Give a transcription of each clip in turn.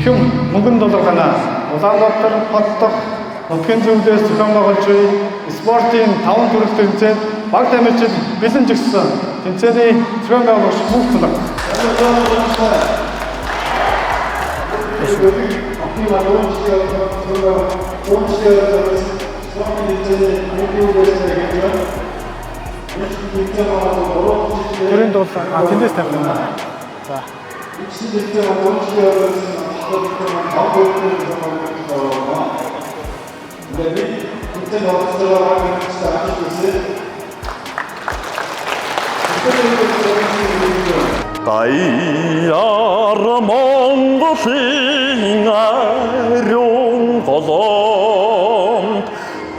эрхэм мөнгөн долгонаас Улаанбаатар хот дахь нутгийн зөвлөлөөс зохион байгуулж буй спортын 5 төрөл тэмцээнд баг тамирчид бэлэн жигсэн тэмцээний зохион байгуулагч Мөнхлөг. Төрийн дуулаа тэндээс тавьсан. За. Даяар Монголын ариун голомт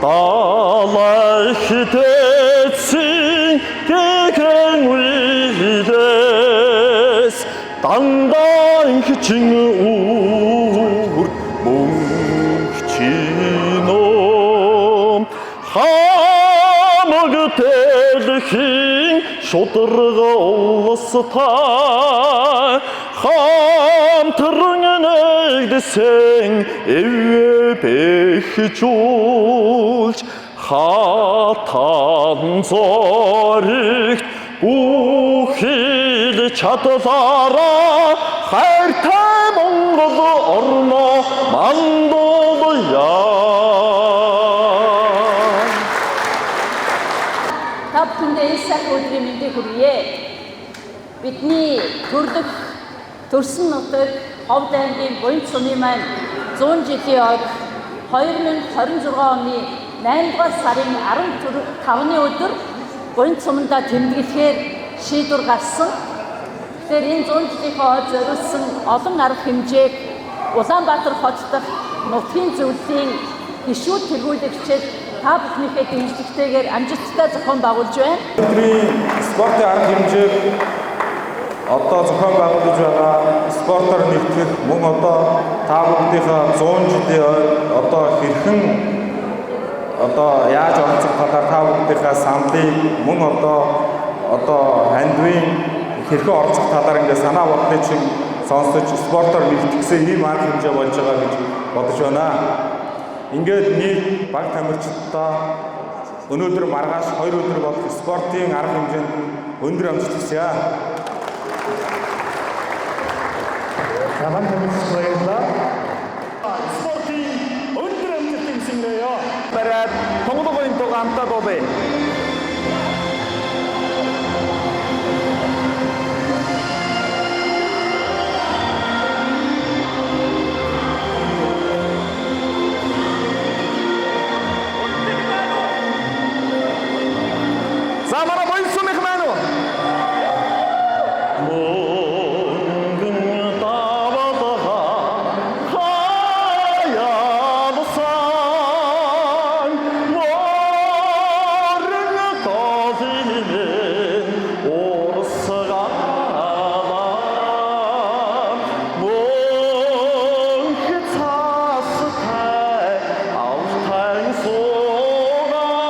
далайх дэцэн гэгэн үйлээс дандан хичин үр мөнхчином хамаг дэлхийн шударга улстай хамтран нэгдэсэн эвбэхжүүлж хатан зоригт бүхэл чадлаараа хайртай Монгол орноо мандуулъя. Та бүхэндээ энэ сайхан өдрийн мэндийг хүргье. Бидний төрсөн нутаг Ховд аймгийн Буянт сумын маань 100 жилийн ор 2026 оны 8 дугаар сарын 15-ны өдөр Буянт сумандаа тэмдэглэхээр шийдвэр гарсан. Тэгэхээр энэ 100 жилийн хойд зориулсан олон арга хэмжээг Улаанбаатар хот дахь нутгийн зөвлөлийн гишүүд тэргүүлэгчид та бүхнийхээ дэмжлэгтэйгээр амжилттай зохион байгуулж байна. Өдрийн спортын арга хэмжээг одоо зохион байгуулж байгаа спортоор нэгтгэх мөн одоо та бүхнийхээ 100 жилийн одоо хэрхэн одоо яаж оролцох талаар та бүхнийхээ саналыг мөн одоо хандвийн хэрхэн оролцох талаар ингээд санаа бодлыг чинь сонсож спортоор нэгтгэсэн ийм арга хэмжээ болж байгаа гэж бодож байна. Ингээд нийт баг тамирчидтай өнөөдөр маргааш 2 өдөр болох спортын арга хэмжээнд өндөр амжилт хүсье. Хаман тамирчидтай Спортын өндөр амжилтыг хүсье. Барайд Монголын туга хамтаа бовэ. Замара Буянт сумын маань уу? Мөнгөн давалга хаяалсан морин тозинэн урсгалаа мөнх цастай алтай суугаас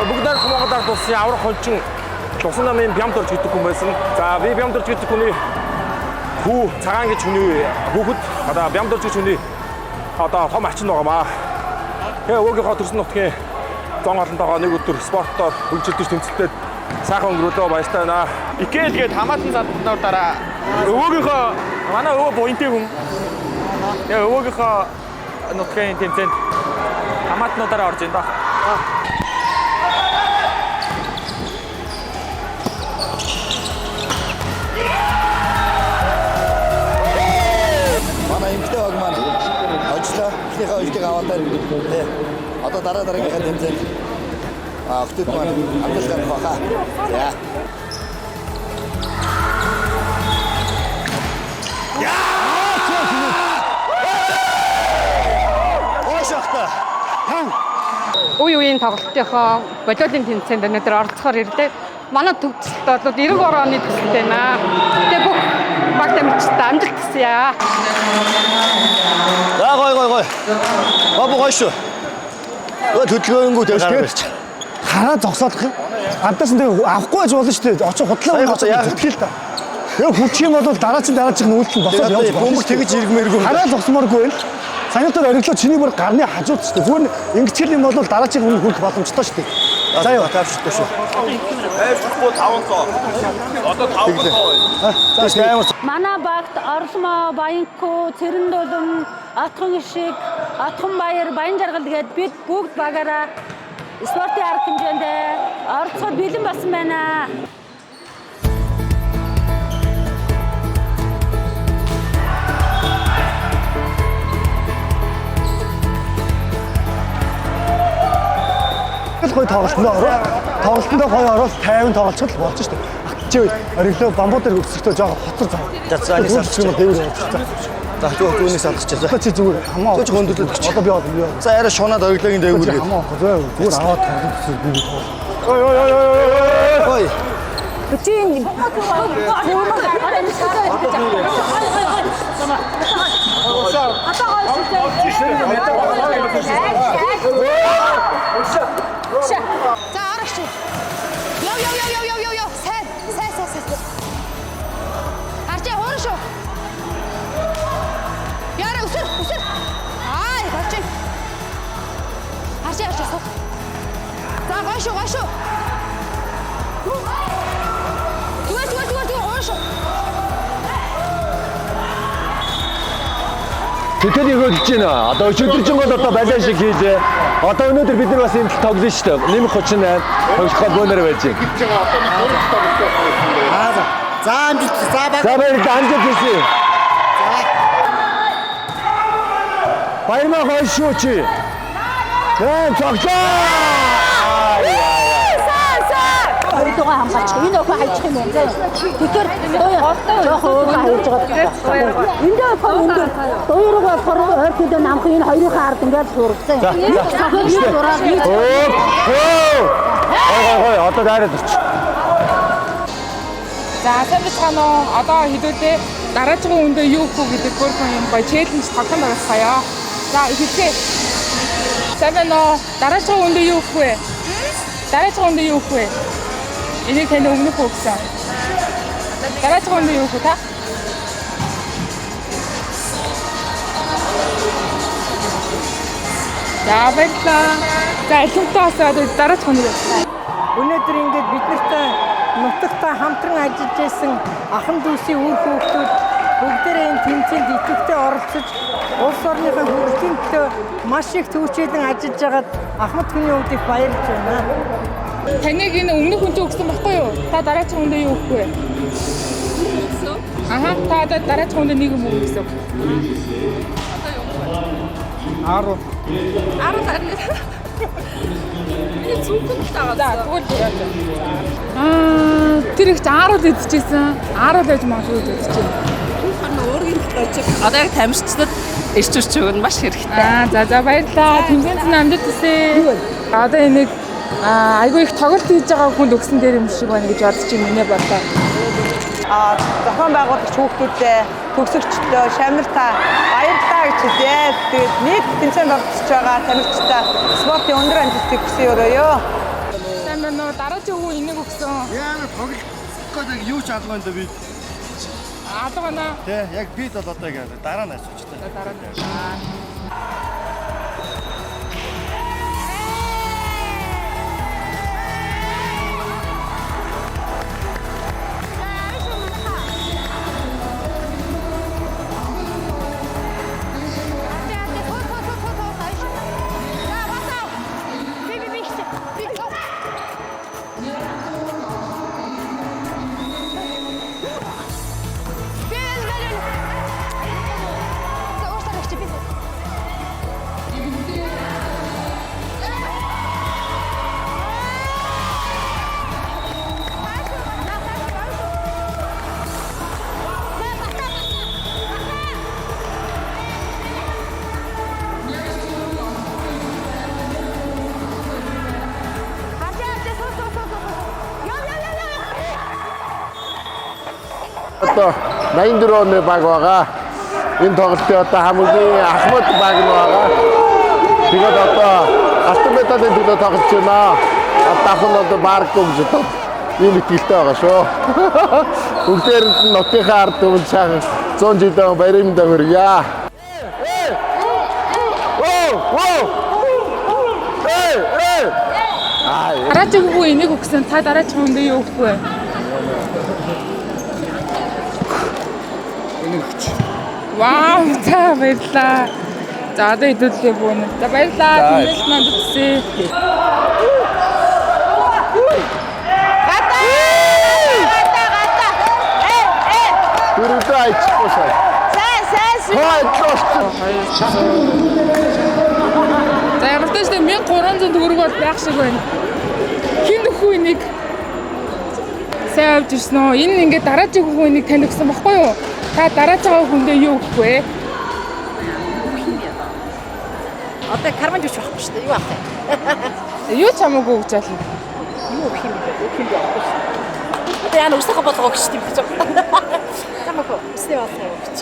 бүгдээр Монголд туссан аврах хончин тусан намын Бямдорж гэдэг хүн байсан. За би Бямдорж гэдэг хүний хүү цагаан гэж хүний хүүхэд одоо Бямдорж гэж хүний одоо том ачин байгаамаа. Тэгээ өвгийнхөө төрсөн нутгийн зон олонтойгоо нэг өдөр спорттоор хөгжилдөж тэмцэлтэд сайхан өнгөрөөлөө баяртай байна. Ихэд гээд хамаатан заднаар дараа өвгийнхөө манай өвөө буянтай хүн. Тэгээ өвгийнхөө нутгийн тэмцээнд хамаатнуудаараа орж ин да. Манай эмэгтэй баг маань ажиллаа. Эхнийхээ оёлтыг аваад байна. Одоо дараагийнхаа тэмцээнд охтууд маань амжилт гаргах байхаа. За. Ошохта. Үе үеийн тоглолтынхоо болиолын тэмцээнд өнөөдөр оролцохоор ирлээ. Манай төвчлөлт бол 93 оны төсөлтэй байна. Тэгээ бүх баг тамирчтай амжилт хүсье. За гой. Бабу гой шүү. Өө хөдөлгөөнгүү тавьчих. Хараа зогсоодох юм. Гадаас нь авахгүй байж болно шүү дээ. Очиж худлаа яах вэ та. Тэгээ хүчих юм бол дараагийн нүүлтэн босоод явж бөмбөг тэгж иргмээргүй. хараа зогсмооргүй байна. Санитар ориглоо чиний бүр гарны хажууд шүү дээ. Зүгээр ингэчил юм бол дараагийн хүн хүрэх боломжтой шүү дээ. За яа тавьчихдаг шүү. Айвчгүй 500. Одоо 500. За амар. Манай багт Орломоо, Баянкуу, Цэрэндулам, Атхан Ишиг, Атхан Баяр, Баянжаргал гээд бид бүгд багаараа спортын арга хэмжээнд оролцоход бэлэн болсон байна. Гой тоглолтондоо ороо. Тоглолтондоо гой ороод 50 тоглолцоход болж шүү дээ. Чи ориглоо бамбуу дээр өсөхдөө жоо хотор зав. За нэг салчих юм дээр. За түүнийг салчих. За чи зүгээр хамаа. Зөв хөндлөлт. Одоо би одоо. За арай шунаад ориглоогийн дээгүүр. Хамаа зүгээр аваад тоглох. Ой. Чи За аргач. Йоо. Сайн. Харчаа хоороо шүү. Яра өсөр. Ай, харчаа. Харчаа. За гой шүү. Түгэл хоороо шүү. Тэтгэл өгүүлж байна. Одоо өчигдөржин гол одоо балиа шиг хийлээ. Одоо өнөөдөр бид нар бас энэ тоглоно шүү дээ. Нэмэх 38 тоглоход бөөнөр байж байна. За амжилт. За баярлалаа амжилт хүсье. Баярмаа гоё шүү чи. Цогцоо. хоёрдугаа хамгаалчих. Энэ өхөө хайчих юм байна. Тэгэхээр жоох өөрөө хайж байгаа. Энд хоёроо орхид намх энэ хоёрын ард ингээд сургацсан. Гой одоо дайраад ирч. За сайн байна уу? Одоо хэдүүлээ дараагийн үндэ юу хөө гэдэг гөрхөн юм гоё челленж тоглоом байгуулъя. За ихтэй. Сайн байна уу? Дараагийн үндэ юу хөө вэ? Энийг тань өмнөх өгсөн. Дараагийн үндэ юу хөө та? За баярлалаа. За илүүтэй бас дараагийн үндэ. Өнөөдөр ингээд бид нартай нутагтаа хамтран ажиллаж байсан ахын дүүсийн үр хүүхдүүд бүгдээрээ энэ тэмцээнд идэвхтэй оролцож улс орныхоо хөгжлийн төлөө маш их төвчээрэн ажиллаж байгаад Ахмад хүний хувьд их баярлж байна. Таныг энэ өмнөх хүнтэй өгсөн баггүй юу? Та дараагийн үндэ юу өгөх вэ? Аха, та дараагийн үндэ нэг юм өгөх гэсэн. Одоо юу? 10 тарна. Энэ цүнхэнтэй байгаа. За, тэгвэл тэр их 10 л идчихсэн. 10 л аж магадгүй идчихсэн. Одоо яг тамирчдад ирч үрч өгнө маш хэрэгтэй. За баярлалаа. Тэмцээнд амжилт хүсье. Одоо энийг айгүй их тоглолт хийж байгаа хүнд өгсөн дээр юм шиг байна гэж бодож байна миний бодлоо. Зохион байгуулагч хүүхдүүдээ төгсөгчдөө шамнартаа баярлалаа гэж хэлээ. Тэгээд нийт тэмцээнд оролцож байгаа тамирчдаа спортын өндөр амжилтыг хүсье өрөөё. тоглох гэдэг юу ч алга энэ би. Алга байна. Тэ яг бид бол одоо яг дараа нь асууж та. Дараа нь. Одоо 84 оны баг байгаа. Энэ тоглолтын одоо хамгийн Ахмад баг нь байгаа. Тэгээд одоо алтан медалийн төлөө тоглож байна. Атах нь одоо Барком гэдэг ийм итгэлтэй байгаа шүү. Бүгдээр нь нутгийнхаа ард түмэн цаан 100 жилийн баярын мэндэ хүргье. Дараачихгүй энийг өгсөн. Та дараачих хүндээ юу өгөх вэ? Вау, за баярлаа. За одоо хэдүүлээ бүүнэ. За баярлаа. Тэмээс манд үтсээ. Бүрдээ айчихгүй сая. За ямар ч тааш 1300 төгрөг бол байх шиг байна. Хин дөхөө энийг сайн авч ирсэн үү? Энэ ингээд дараачих хүнийг танд өгсөн баггүй юу? Та дараач байгаа хүндээ юу өгөх вэ? Одоо карман жууч байхгүй шүү дээ. Юу авах вэ? Юу ч хамаагүй өгч яална. Юу өгөх юм бэ? Өгөх юм байхгүй шүү. Одоо яа нүсэхэ болгоо гэж тийм гэж байна. Тамаагүй. Үснэ болгоо гэж.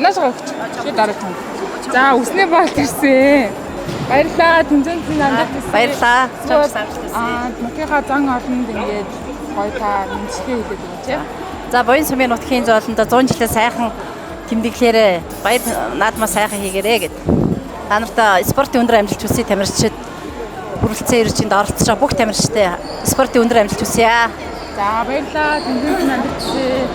Наашгаа өгч. Чи дараач юм. За үснэ баалт ирсэн. Баярлаа. Тэмцээнд намдаад ирсэн. Баярлаа. Нутгийнхаа зан олонд ингээд гоё та мэдчилгээ хийдэг юм чи. За Буян сумын нутгийн зоолондоо 100 жилийн сайхан тэмдэглэлээр баяр наадмаа сайхан хийгээрэй гэд. Та нартай спортын өндөр амжилт хүсье тамирчид хүрэлцэн иржинд оролцож байгаа бүх тамирчтай спортын өндөр амжилт хүсье. За баярлаа. Тэмдэглэлд намдчихээ.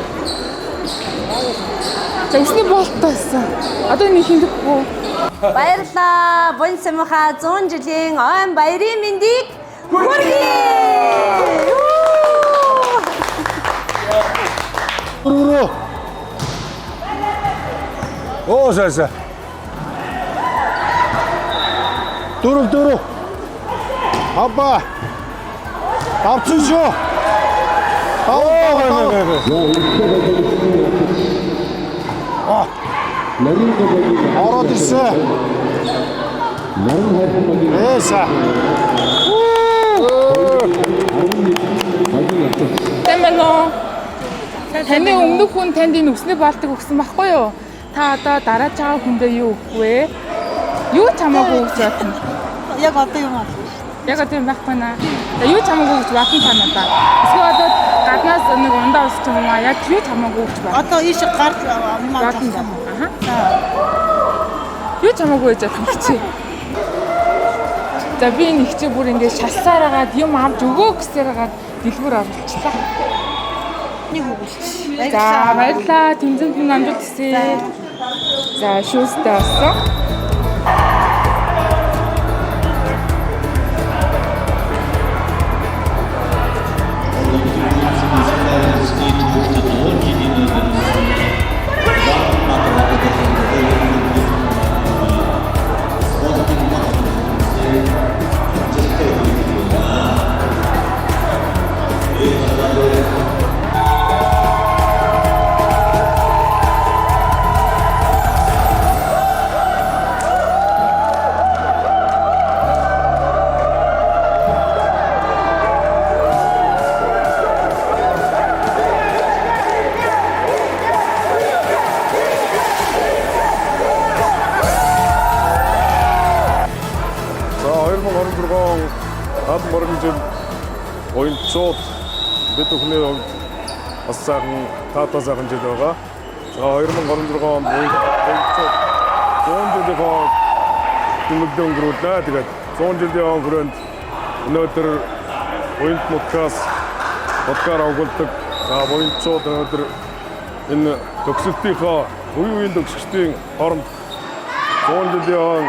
За өсний болтоосон. Одоо нэг хиндэхгүй. Баярлаа. Буян сумынхаа 100 жилийн ойн баярын мэндийг хүргэе. Оо сая. Дөрөв. Апа. Авцсан шүү. Ороод ирсэн. Эса. Тэмэлөө. Таны өмнөх хүн танд энэ өсний баалтыг өгсөн байхгүй юу? Та одоо дараач байгаа хүндээ юу өгөх вэ? Юу ч хамаагүй өгч байна. Яг одоо юм аа. Яг одоо юм байхгүй наа. Юу ч хамаагүй өгч байна та надаа. Эсвэл одоо гаднаас нэг ундаа усч юм аа. Яг юу ч хамаагүй өгч байна. Одоо ийш гар аммаа. Юу ч хамаагүй гэж байна чи. За би энэ ихчээ бүр ингээд шалсаар агаад юм авч өгөө гэсээр агаад дэлгүүр оруулчихлаа. Нэг өгүүлчих. За баярлаа. Тэмцээнд нь амжилт хүсье. За шүүстэй болсон. Наадам баримжил оюутнууд бид бүхний хувьд бас сайхан таатай сайхан жил байгаа. За 2016 онд болцоод 100 жилийн тэмдэглэл өнгөрүүлээ. Тэгээд 100 жилийн хүрээнд өнөөдөр буянт нутгаас нутгаар авгалдаг. За буянтчууд өнөөдөр энэ төгсөлтийнхөө үеийн төгсөгчдийн хооронд 100 жилийн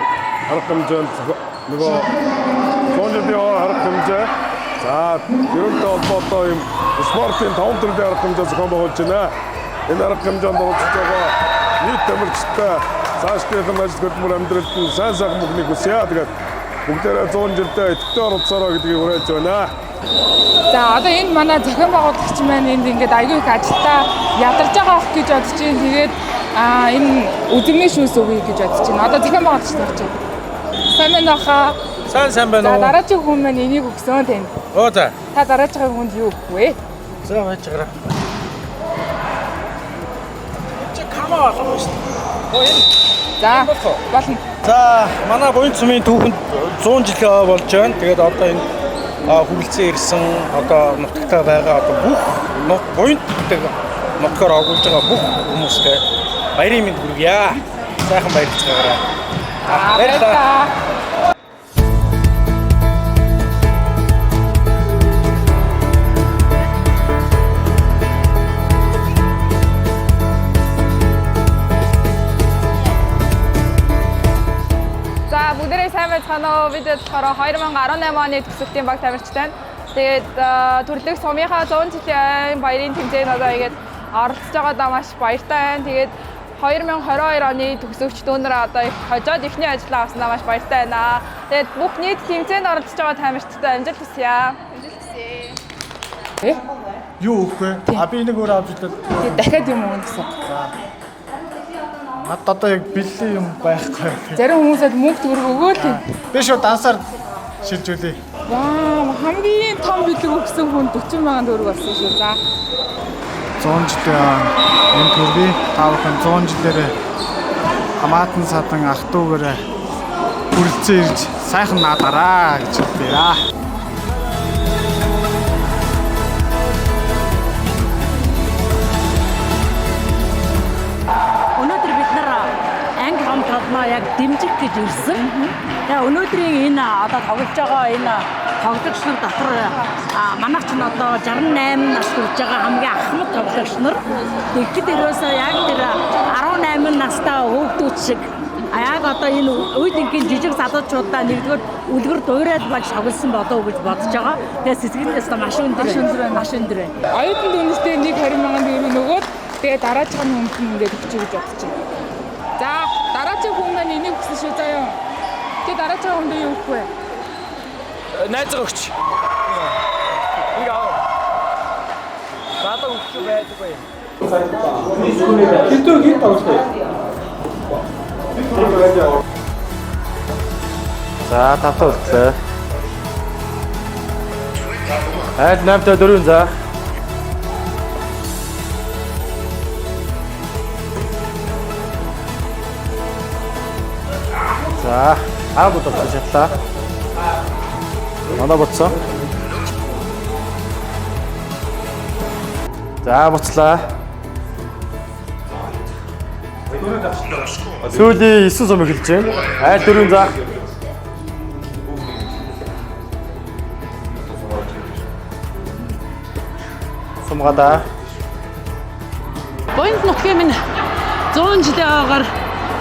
арга хэмжээнд нөгөө 100 жилийн арга хэмжээ. За ерөнхий холбоотой юм спортын 5 төрлийн арга хэмжээ зохион байгуулж байна. Энэ арга хэмжээнд оролцож байгаа нийт тамирчидтай цаашдынхан ажил хөдөлмөр амьдралд нь сайн сайхан бүхнийг хүсье. Тэгээд бүгдээрээ 100 жилдээ идэвхтэй оролцоорой гэдгийг уриалж байна. За одоо энэ манай зохион байгуулагч маань энд ингээд аягүй их ажилдаа ядарч байгаа ах гэж бодож чинь тэгээд энэ үзмийн шүүс өгье гэж бодож чинь. Одоо зохион байгуулагч тарч байна. Сайн байна уу? Сайн байна уу? За дараагийн хүн маань энийг өгсөн тань. Оо за. Та дараагийн хүнд юу өгөх вэ? За байцгаараа. Чи камаа болох шүү дээ. За болно. За манай буянт сумын түүхэнд 100 жил болж байна. Тэгээд одоо энэ хүлцэн ирсэн одоо нутагтаа байгаа одоо бүх буянтдаг нутгаар огуулж байгаа бүх хүмүүстээ баярын мэнд хүргье. Сайхан баярлцгаараа. Баярлалаа. Бүгдээрээ сайн байцгаана уу? Бид болохоор 2018 оны төгсөлтийн баг тамирчтай. Тэгээд төрлөх сумынхаа 100 жилийн баярын тэмцээнд одоо ингээд оролцож байгаадаа маш баяртай байна. Тэгээд 2022 оны төгсөгч дүүнэр одоо их хожоод ихний ажил авснаа маш баяртай байна. Тэгээд бүх нийт тэмцээнд оролцож байгаа тамирчтай амжилт хүсье. Амжилт хүсье. Юу өгөх вэ? Би нэг өөр авч ирлээ. Тэгээд дахиад юм өгнө гэсэн. Над одоо яг бэлэн юм байхгүй. Зарим хүмүүсэд мөнгө төгрөг өгөөл тийм. Би шүү дансаар шилжүүлээ. Вау, хамгийн том бэлэг өгсөн хүн 40 мянган төгрөг болсон шүү. За. 100 жилийн энэ төргий таавхан 100 жилээрээ хамаатан садан ах дүүгээрээ хүрэлцэн ирж сайхан наадараа гэж хэлбэраа. Яг дэмжих гэж ирсэн. Тэгээ өнөөдрийн энэ одоо тоглож байгаа энэ тоглогч нар дотор манайч нь одоо 68 нас хүрж байгаа хамгийн ахмад тоглогч нар. Тэгэхэд ерөөсөө яг тэр 18 настай өвгдүүд шиг яг одоо энэ үед ингийн жижиг залуучуудаа нэгдүгээр үлгэр дуурайд болж тоглосон болоо гэж бодож байгаа. Тэгээ сэтгэлээс маш өндөр байна. Оюутан дүнстэй 1-20 мянган төгрөг нөгөөд тэгээ дараагийн хүнд ингээд өгчих гэж бодож байна. За дараагийн хүн маань энийг өгсөн шүү заяа. Тэгээ дараагийн хүнд юу өгөх вэ? Найз өгч. Ингээ аа. Баатаа өгч байдаггүй. Хитүү хит тоглоё. За тавтаа үлдлээ. Айл 8-4 за. За, будаа шатлаа. Манай буцсан. За, буцлаа. Сүүлийн 9 сум эхэлж байна. Айл 4 за. Сумгада. Буянт нутгийн минь 100 жилийн агаар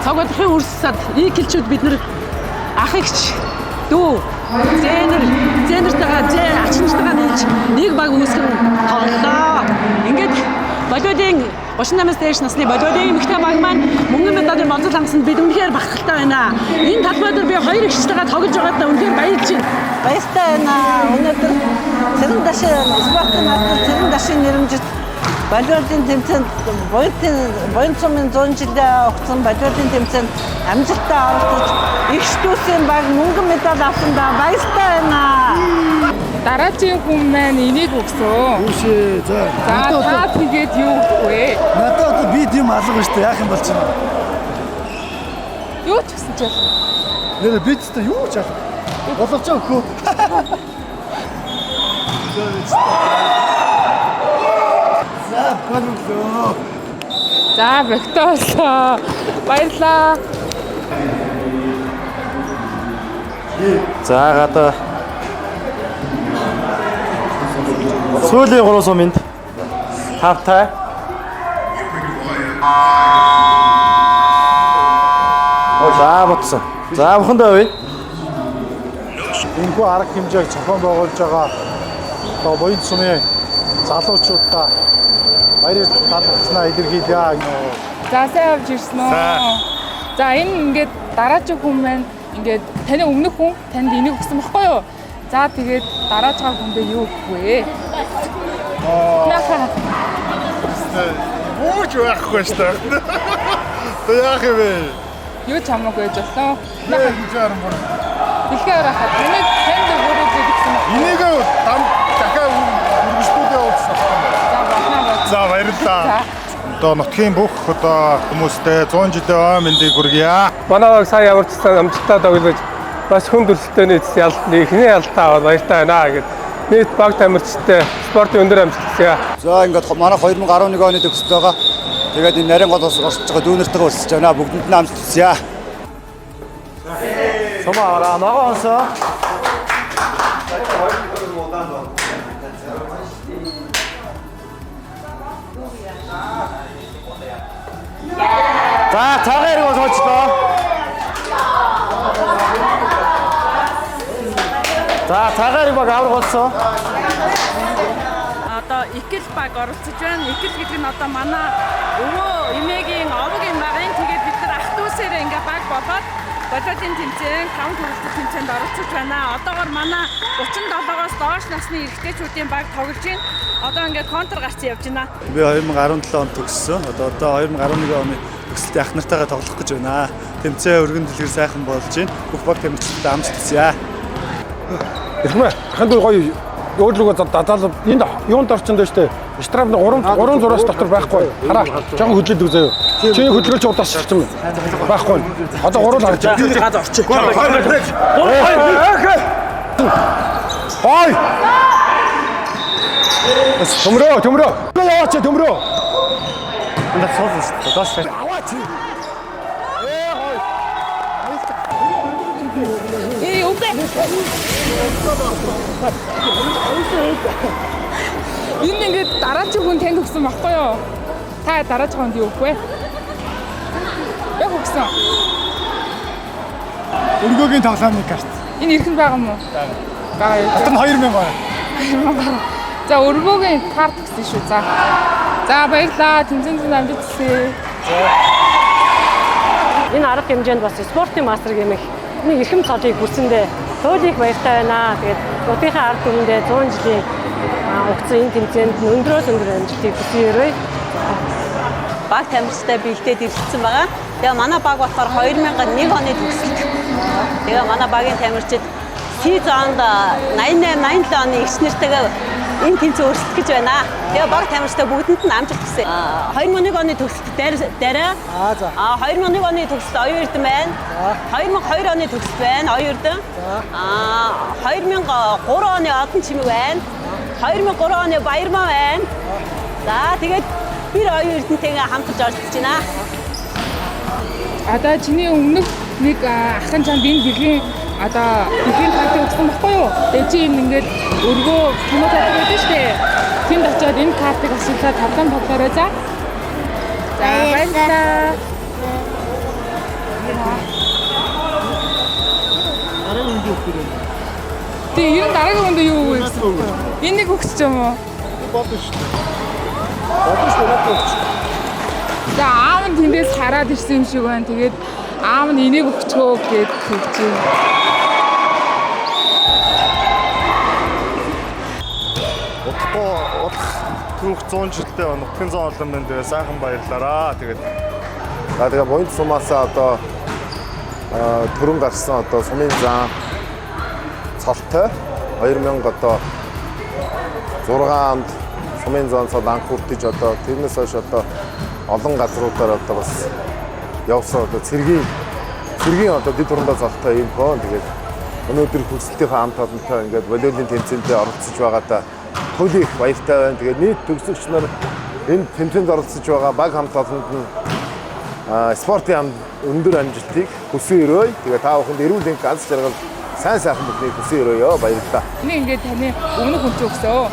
цогцолтын үрсэд ийхэлчүүд бид нар ах эгч дүү зэнэртэйгээ ачинчтайгаа нийлж нэг баг үүсгэн тоглолоо. Ингээд болиодын 38-аас дээш насны болиодын эмэгтэй баг маань мөнгөн медалийн болцол хангасанд бид үнэхээр бахархалтай байна. Энэ талбай дээр би хоёр эгчтэйгээ тоглож байгаадаа үнэхээр баярлж байна. Баяртай байна. Өнөөдөр Цэрэн дашин спортын наадмын Цэрэн дашин нэрмжит болиодын тэмцээнд буянт сумын 100 жилийн огцон болиодын тэмцээнд амжилттай оролцож их дүүсийн баг мөнгөн медаль авсандаа баяртай байна. Дараагийн хүн маань энийг өгсөн. Үшээ за. Та тэгээд юу өгөх вэ? Надад одоо би тийм алга шүү дээ. Яах юм бол чинь. Юу ч гэсэн ч яах. Нэр бид ч юу ч яах. Болгож өгөх үү? гол өглөө. За Викторсоо баярлаа. За гадаа сүүлийн 3 сумынд тавтай. За ботсон. За бухандаа бай. Энэхүү арга хэмжээг зохион байгуулж байгаа одоо буян сумын залуучуудаа баяр талархснаа илэрхийлье. За сайн явж ирсэн үү? За энэ ингээд дараагийн хүн маань ингээд таны өмнөх хүн танд энийг өгсөн баггүй юу? За тэгээд дарааж байгаа хүндээ юу өгөх вэ? Яхаа. Ууч байхгүй шүү дээ. Тэ яах вэ? Юу ч хамаагүй гэж боллоо. Яах гэж харан бүр. Дэлхийд харахад танд өөрөө гэсэн. Энийг дахиад үргэлжлүүлээ уулзсан. За байна. За баярлалаа. Одоо нутгийн бүх одоо хүмүүстэй 100 жилийн ой мэндийг хүргье. Манай сая ямарчсан амжилттай тоглож бас хүн төрөлхтөний ялалтны ихний ялалтаа аваад баяртай байна гэд нийт баг тамирчтай спортын өндөр амжилт хүсье. За ингээд манай 2011 оны төгсөж байгаа. Тэгээд энэ нарийн голоос оршиж байгаа дүүнэртэйгээ уулзч байна. Бүгдэнд нь амжилт хүсье. Сумаараа ногоонсоо. За цагаан иргэн суучлаа. За цагаан иргэн баг аврагуулсан. Одоо икэл баг оролцож байна. Икэл гэдэг нь одоо манай өвөө эмээгийн овгийн багын тэгээд бид нар ах дүүсээрээ ингээ баг болоод бодолын тэмцээн 5 төрөлхтөн тэмцээнд оролцож байна. Одоогоор манай 37-оос доош насны эрэгтэйчүүдийн баг тоглож байна. Одоо ингээ контр гарсан явж байна. Би 2017 онд төгссөн. Одоо 2011 оны төгсөлтийн ах нартайгаа тоглох гэж байна. Тэмцээн өргөн дэлгэр сайхан болж байна. Бүх баг тамирчидтай амжилт хүсье. Эхмэ ханд гоё өөдлөгөө дадаал энд юунд орчинд байж тээ. Штрафны 3 зураас дотор байхгүй. Хараа. Жон хөдлөд үзээ. Чи хөдлөж удаас шилжсэн юм. Байхгүй. Одоо 3 л харж байна. Гад орчих. Хой. Төмрөө. Яваач төмрөө. Энд цоолсон шүү дээ. Доош. Аваач. Энэ ингээд дараагийн хүн танд өгсөн баггүй юу? Та дараагийн хүнд юу өгөх вэ? Яг өгсөн. Өргөөгийн тоглоомны карт. Энэ ихэнд байгаа юм уу? Бага юу? Хатан 2000 байна. 2000 байна. За өргөөгийн карт гэсэн шүү. За баярлаа. Тэмцээнд амжилт хүсье. Энэ арга хэмжээнд бас спортын мастер гэмэх нэг эрхэм цолыг хүрсэндээ туйлыг баяртай байна. Тэгээд нутгийн ард түмэндээ 100 жилийн хугацаа энэ тэмцээнд өндрөөс өндөр амжилтыг хүсье. Баг тамирчтай бэлдээд ирсэн байгаа. Тэгээ манай баг болохоор 2001 оны төгсөлт. Тэгээ манай багийн тамирчид C-зонд 88 87 оны эгч нэртэйгээ энэ тэмцээн өрсөлдөх гэж байна. Тэгээ баг тамирчтай бүгдэнд нь амжилт хүсье. 2001 оны төгсөлт дараа 2001 оны төгсөлт оюун эрдэнэ байна. 2002 оны төгсөлт байна. Оюун эрдэнэ. 2003 оны одон чимэг байна. 2003 оны баярмаа байна. За тэгээд bir оюун эрдэнэтэйгээ хамтарч оролцож байна. Одоо чиний өмнөх нэг ахын чамд энэ бэлгийн бэлгийн картыг өгсөн баггүй юу? Тэгээ чи энэ ингээд өргөө кино театр байдаг шүү дээ. Тэнд очиод энэ картыг асуулаад тавдан тоглоорой за. За баярлалаа. Дараагийн үндэ өгөх юм. Тэгээ энэ дараагийн үндэ юу өгөх гэсэн үг вэ? Энийг өгч юм уу? Бодсон шүү дээ. Бодсон шүү дээ. За аав нь тэндээс хараад ирсэн юм шиг байна. Тэгээд аав нь энийг өгчгөө гэд хэлж байна. Удах түүх 100 жилдээ нутгийн зам олон мэнд сайхан баярлаараа. Тэгээ буян сумаасаа одоо төрөн гарсан одоо сумын зам цолтой 2000 одоо 6-нд сумын зам анх хүртэж одоо тэрнээс хойш одоо олон газруудаар одоо бас явсан одоо цэргийн одоо дэд хурандаа золтой юм хөө. Тэгээд өнөөдөр хөлсөлтийнхаа хамт олонтой ингээд волейболын тэмцээндээ оролцож байгаадаа туйлын их баяртай байна. Тэгээд нийт төгсөгч нар энд тэмцээнд оролцож байгаа баг хамт олонд нь спортын өндөр амжилтыг хүсье. Тэгээ та бүхэнд эрүүл энх аз жаргал сайн сайхан бүхнийг хүсье. Баярлалаа. Энийг ингээд таны өмнөх хүн ч өгсөн.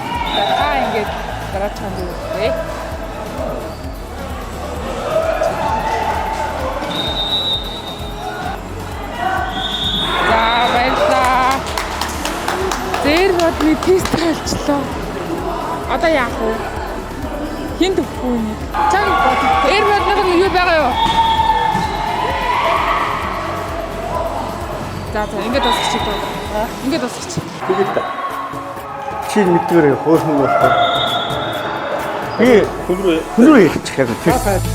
Та ингээд дараач ханд өгөө. За баярлалаа. Зэр бодны тест болчлоо. Одоо яах вэ? Хин төгөхгүй нэг. Чам эр бодног нь юу байгаа юу? За ингээд дуусчих доо. Ингээд дуусчих. Тэгээд та. Чи мэдгээрээ хөөрхөн болох. Би хүнрүү хийчих гэдэг.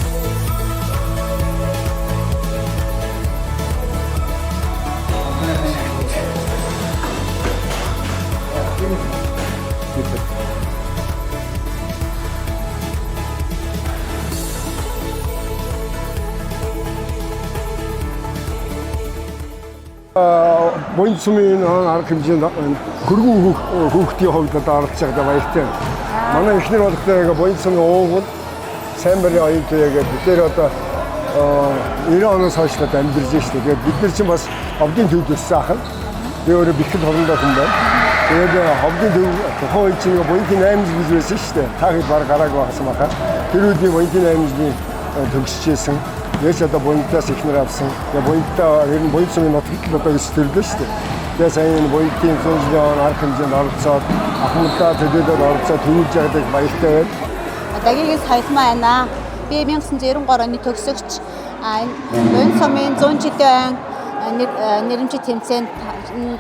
Боён цумын арга хэмжээнд хөргөн хүүхдийн хувьд одоо оролцож байгаа баяртай. Манай эхнэр болохоор боён цумын уугуул сайн барийн оюутан гэдэг бид одоо 90 оноос хойш амьдарч байна шүү дээ. Тэгээд бид нар чинь бас ховдын төвд өссөн ахын. Би өөрөө бэлтгэл хорондоо хүн байна. Тэгээд ховдын төв тухайн үед чинь боёнгийн 8 жил гэж байсан шүү дээ. Та хэд баг гараагүй хасан бахаа. Тэр үеийн боёнгийн 8 жилийн төгсөжсэн. Яш одоо боёнтаас ихнэр авсан. Тэгээ боёнтаа ер нь боён цумын нутагт одоо өсөрлөө шүү дээ. Тэгээ сайн боёнтын 100 жилийн арга хэмжээнд оролцоод ахмадаа төдөлөд оролцоод төрүүлж байгааг баяртай байна. Дагигийн саялмаа байна. Би 1993 оны төгсөгч боён цумын 100 жилийн нэрэмжит тэмцээнд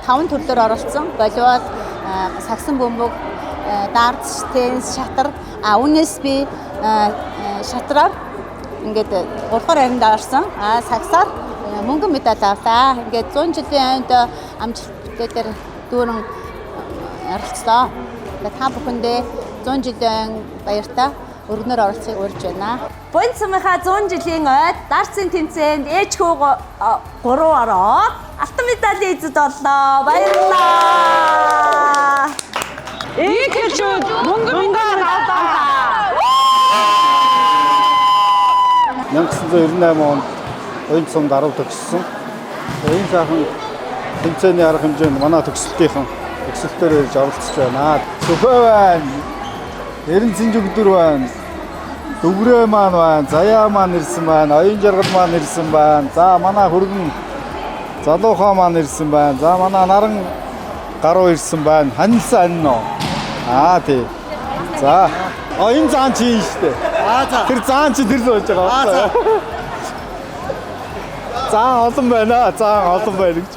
5 төрлөөр оролцсон. Волейбол, сагсан бөмбөг, дартс, теннис, шатар. Үүнээс би шатраар ингээд 3-р хайранд авсан. Сагсаар мөнгөн медаль авлаа. Ингээд 100 жилийн анд амжилттай дээр дүүрэн оролцлоо. Та бүхэндээ 100 жилийн баяртай өргөнөөр оролцохыг урьж байна. Боён цумынхаа 100 жилийн ойд дартсын тэмцээнд ээж хүү 3 ороод алтан медалийн эзэд боллоо. Баярлалаа. Эхлэлчүүд мөнгөөр авлаа. 1998 онд боён цумд 10 төгссөн. Энэ сайхан тэмцээний арга хэмжээнд манай төгсөлтийнхэн төгсөлтөөр ирж оролцож байна. Цөөхөө байна. Эрен Цэнжигдүр байна. Дүгрээ маань байна. Заяа маань ирсэн байна. Оюун жаргал маань ирсэн байна. За манай хөргөн залуухаа маань ирсэн байна. За манай наран гаруу ирсэн байна. Ханилсан анно. Тий. За. Энэ заан чи шүү дээ. Тэр заан чи тэр л болж байгаа байна. Заан олон байна. Заан олон байна гэж.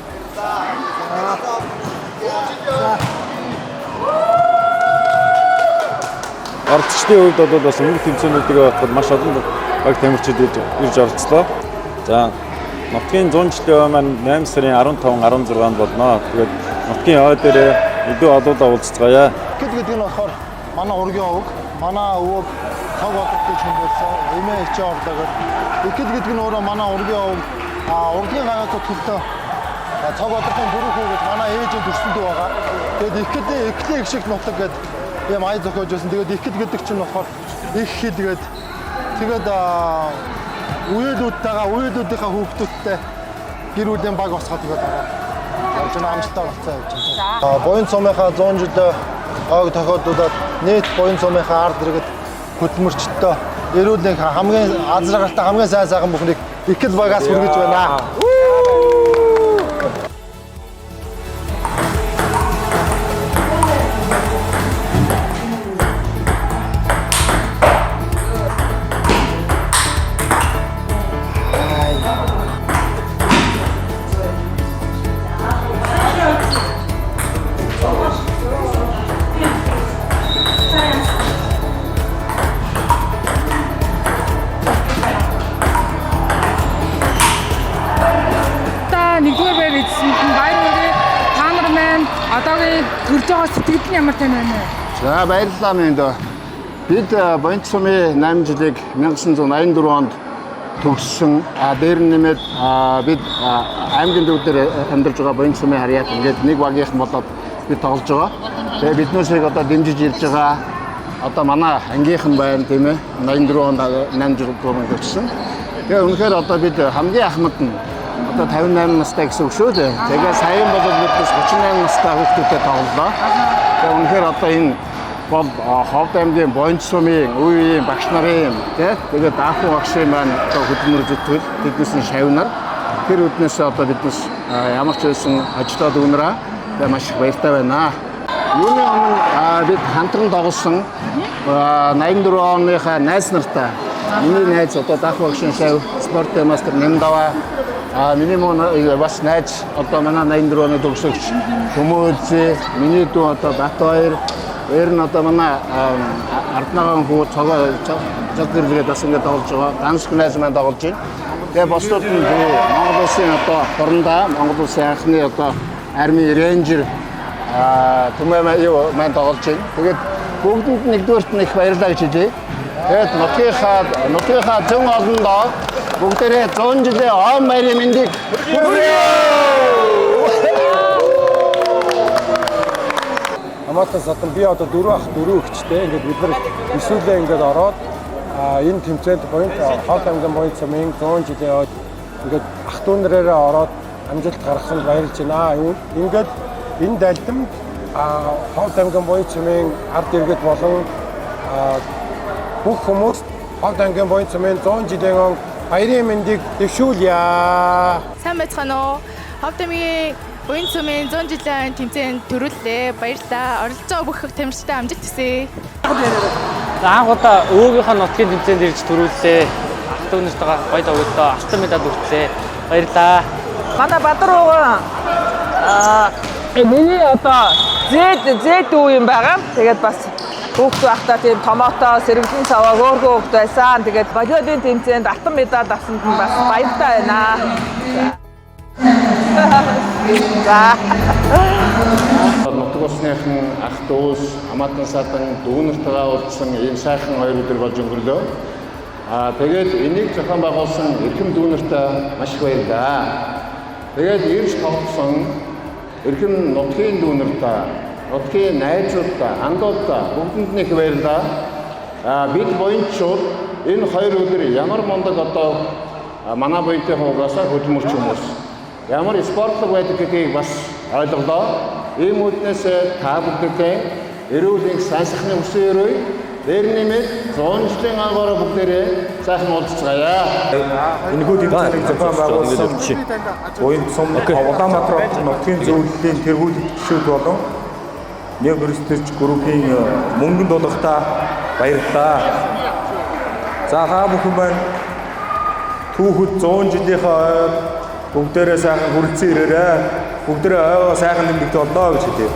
Оролцогчдын хувьд бол бас өмнөх тэмцээнүүдийг авахад маш олон баг тамирчид ирж оролцлоо. За нутгийн 100 жилийн маань 8 сарын 15, 16-нд болно. Тэгээд нутгийн ой дээр өдөө олуулаа уулзцгаая. Гэдэг нь болохоор манай ургийн овог, манай өвөг цаг одогтой ч юм болсон. Эмээ хичээ ордогод. Гэдэг нь өөрөө манай ургийн овог ургийн гайхалтай төлтөө цаг одогтой бүрэн хүүхэд манай ээжээ төрсөндөө байгаа. Тэгээд эхлээ их шиг нутаг гэдэг юм ай зохиож байсан. Тэгээд ихэд гэдэг чинь болохоор их хэл тэгээд үеэлүүдтэйгээ хүүхдүүдтэй гэр бүлийн баг босгоод тэгээд явж байгаа амжилттай болцоо явж байна. Боён цумынхаа 100 жилийн ойг тохиолдуулаад нийт боён цумынхаа ард иргэд хөдөлмөрчдөө эрүүл энх хамгийн аз жаргалтай хамгийн сайн сайхан бүхнийг ихэд багаас хүргэж байна. төрж байгаа сэтгэл нь ямар тань байна вэ? За баярлалаа минь. Бид боён цумын 8 жилийг 1984 онд төгссөн. Дээр нь нэмээд бид аймгийн төв дээр амьдарч байгаа боён цумын харьяат ингээд нэг багийнхан болоод бид тоглож байгаа. Тэгээ биднээсээ одоо дэмжиж ирж байгаа одоо манай ангийнхан байна тийм ээ. 84 онд 86 дугаар төгссөн. Тэгээ үнэхээр одоо бид хамгийн ахмад нь одоо 58 настай гэсэн үг шүү дээ. Тэгээ саяхан бол бидээс 38 настай хүүхдүүдэд тоглолоо. Тэгээ үнэхээр одоо энэ бол Ховд аймгийн Боёнч сумын үеийн багш нарын тэгээ даахуу багшийн маань одоо хөдөлмөр зүтгэл тэднээс нь шавнаар тэр үднээс одоо биднес ямар ч байсан ажлаа дүүнраа тэгээ маш их баяртай байна. Юуны өмнө бид хамтран тоглосон 84 оныхаа найз нартай миний найз одоо даахуу багшийн шав спорт мастер Нэмдава миний бас найз одоо манай 84 оны төгсөгч Хүмүүзээ миний дүү одоо Батбаяр Ер нь одоо манай арднагаан хүү цогцолгээд бас ингээд тоглож байгаа. Ганц найз маань тоглож байна. Тэгээ босдод нь Монгол Улсын одоо хорондоо Монгол Улсын анхны одоо армийн рейнжер түмээ маань тоглож байна. Тэгээд бүгдэнд нэгдүгээрт нь их баярлалаа гэж хэлье. Тэгээд нутгийнхаа зөн олондоо бүгдээрээ 100 жилийн он баярын мэндийг хүргэе. Хамаатан садан би одоо 4 өгчтэй ингээд бид нар эсвэл ингээд ороод энэ тэмцээнд point Ховд аймгийн point сумын 100 жилийн ойд ингээд ах トゥ нараараа ороод амжилт гаргахад баярлж байна. Ингээд энэ далдамд Ховд аймгийн point сумын ард иргэд болон бүх хүмүүс Ховд аймгийн point сумын 100 жилийн баярын мэндийг дэвшүүлье. Сайн байцгаана уу? Ховд аймгийн Боёнч сумын 100 жилийн тэмцээнд төрүүллээ. Баярлалаа. Оролцож байгаа бүх тамирчтай амжилт хүсье. За анх удаа өвөөгийнхөө нутгийн тэмцээнд ирж төрүүллээ. Ах トゥ нартайгаа гоё тоглолоо. Алтан медаль хүртлээ. Баярлалаа. Манай Бадар уугаа миний одоо зэд үе юм байгаа. Тэгээд бас хүүхдүүд ахта тийм томоотоо сэргэлэн цаваа хөөргөө хүүхд байсан. Тэгээд волейболын тэмцээнд алтан медаль авсанд бас баяртай байна. Нутаг улсынхан ах トゥ ус Хамаатан садан дүүнэртэйгээ уулзсан ийм сайхан 2 өдөр болж өнгөрлөө. Тэгээд энийг зохион байгуулсан эрхэм дүүнэртэй маш их баярлалаа. Тэгээд ирж тоглосон эрхэм нутгийн дүүнэртэй, нутгийн найзуудтай, андуудтай бүгдэнд нь их баярлалаа. Бид боёнчууд энэ 2 өдөр ямар мундаг одоо манай боёнтой хуугасаа хөдөлмөрч хүмүүс ямар спортлог байдаг гэдгийг бас ойлголоо. Ийм үднээс та бүгдээ эрүүл сайн сайхны өсөн өрөө дээр нэмээд 100 жилийн агаараа бүгдээрээ сайхан уулзцгаая. Энэхүү тэмцээний зохион байгуулсан Боёнч сум Улаанбаатар нутгийн зөвлөлийн тэргүүл гишүүд болон нэг ресторанч группийн мөнгөнд болгохтаа баярлалаа. За та бүхэн маань түүхэд 100 жилийнхаа бүгдээрээ сайхан хүрэлцэн ирээрээ бүгдээрээ ойгоо сайхан нэмэгдэж олноо гэж хэлье.